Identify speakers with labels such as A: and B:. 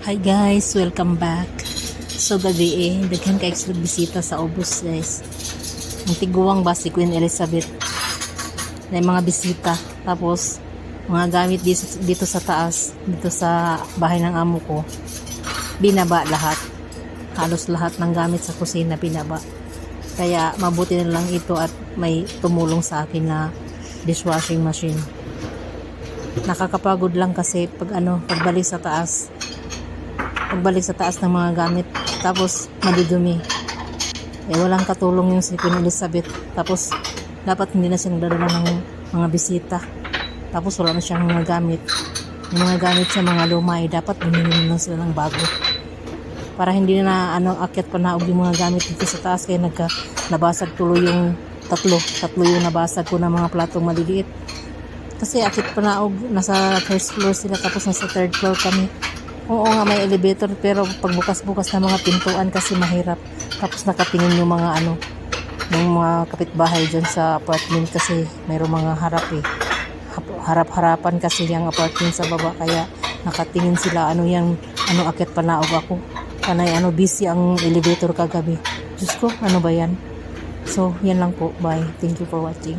A: Hi guys, welcome back. So gabi daghan kay bisita sa Obos guys. Ang tiguang ba si Queen Elizabeth. Na mga bisita. Tapos mga gamit dito sa taas, dito sa bahay ng amo ko. Binaba lahat. Halos lahat ng gamit sa kusina binaba. Kaya mabuti na lang ito at may tumulong sa akin na dishwashing machine. Nakakapagod lang kasi pagbalik sa taas ng mga gamit, tapos madudumi. Walang katulong yung si Queen Elizabeth. Tapos dapat hindi na siya nagdadala ng mga bisita, tapos wala na siyang mga gamit. Yung mga gamit sa mga lumay, dapat bumili na sila ng bago para hindi na akyat panaog yung mga gamit dito sa taas. Kaya nabasag tuloy yung tatlo yung nabasag ko na mga platong maliliit kasi akyat panaog. Nasa first floor sila, tapos nasa third floor kami. Oo nga, may elevator, pero pagbukas-bukas na mga pintuan kasi mahirap. Tapos nakatingin yung mga yung mga kapitbahay dyan sa apartment kasi mayroong mga harap-harapan kasi yung apartment sa baba. Kaya nakatingin sila akyat panaog ako. Panay busy ang elevator kagabi. Diyos ko, ano ba yan? So, yan lang po. Bye. Thank you for watching.